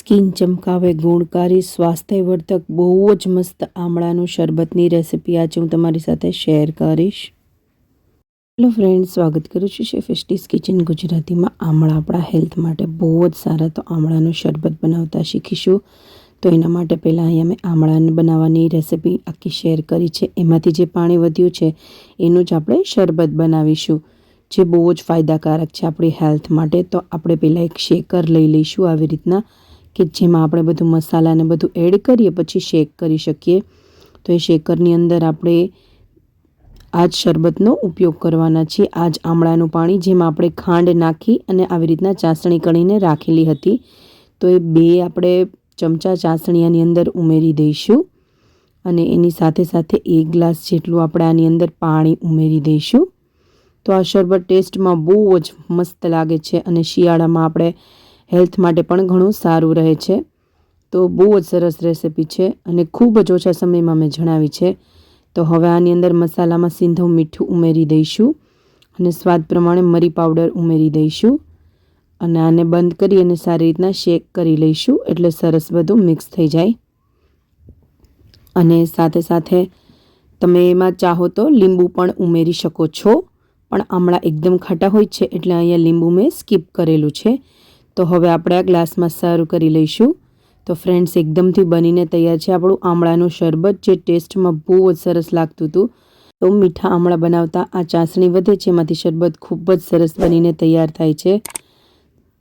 Skin ચમકાવે, ગુણકારી, સ્વાસ્થ્યવર્ધક બહુ જ મસ્ત આમળાનું શરબતની રેસિપી આજે હું તમારી સાથે શેર કરીશ. હેલો ફ્રેન્ડ્સ, સ્વાગત કરું છું શેફ એસ્ટીઝ કિચન ગુજરાતીમાં. આમળા આપણા હેલ્થ માટે બહુ જ સારા, તો આમળાનું શરબત બનાવતા શીખીશું. તો એના માટે પહેલાં અહીંયા મેં આમળાને બનાવવાની રેસિપી આખી શેર કરી છે. એમાંથી જે પાણી વધ્યું છે એનું જ આપણે શરબત બનાવીશું, જે બહુ જ ફાયદાકારક છે આપણી હેલ્થ માટે. તો આપણે પહેલાં એક શેકર લઈ લઈશું આવી રીતના, કે જેમાં આપણે બધું મસાલાને બધું એડ કરીએ પછી શેક કરી શકીએ. તો એ શેકરની અંદર આપણે આ જ શરબતનો ઉપયોગ કરવાના છીએ. આ જ આમળાનું પાણી, જેમાં આપણે ખાંડ નાખી અને આવી રીતના ચાસણી કરીને રાખેલી હતી. તો એ 2 આપણે ચમચા ચાસણી આની અંદર ઉમેરી દઈશું અને એની સાથે સાથે 1 ગ્લાસ જેટલું આપણે આની અંદર પાણી ઉમેરી દઈશું. તો આ શરબત ટેસ્ટમાં બહુ જ મસ્ત લાગે છે અને શિયાળામાં આપણે હેલ્થ માટે પણ ઘણું સારું રહે છે. તો બહુ જ સરસ રેસિપી છે અને ખૂબ જ ઓછા સમયમાં મેં જણાવી છે. તો હવે આની અંદર મસાલામાં સિંધવ મીઠું ઉમેરી દઈશું અને સ્વાદ પ્રમાણે મરી પાવડર ઉમેરી દઈશું અને આને બંધ કરી અને સારી રીતના શેક કરી લઈશું, એટલે સરસ બધું મિક્સ થઈ જાય. અને સાથે સાથે તમે એમાં ચાહો તો લીંબુ પણ ઉમેરી શકો છો, પણ આમળા એકદમ ખાટા હોય છે એટલે અહીંયા લીંબુ મેં સ્કીપ કરેલું છે. તો હવે આપણે આ ગ્લાસમાં સર્વ કરી લઈશું. તો ફ્રેન્ડ્સ, એકદમથી બનીને તૈયાર છે આપણું આમળાનું શરબત, જે ટેસ્ટમાં બહુ જ સરસ લાગતું હતું. તો મીઠા આમળા બનાવતા આ ચાસણી વધે છે, એમાંથી શરબત ખૂબ જ સરસ બનીને તૈયાર થાય છે.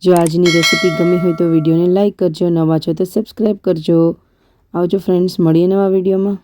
જો આજની રેસિપી ગમી હોય તો વિડીયોને લાઇક કરજો, નવા છો તો સબસ્ક્રાઈબ કરજો. આવજો ફ્રેન્ડ્સ, મળીએ નવા વિડીયોમાં.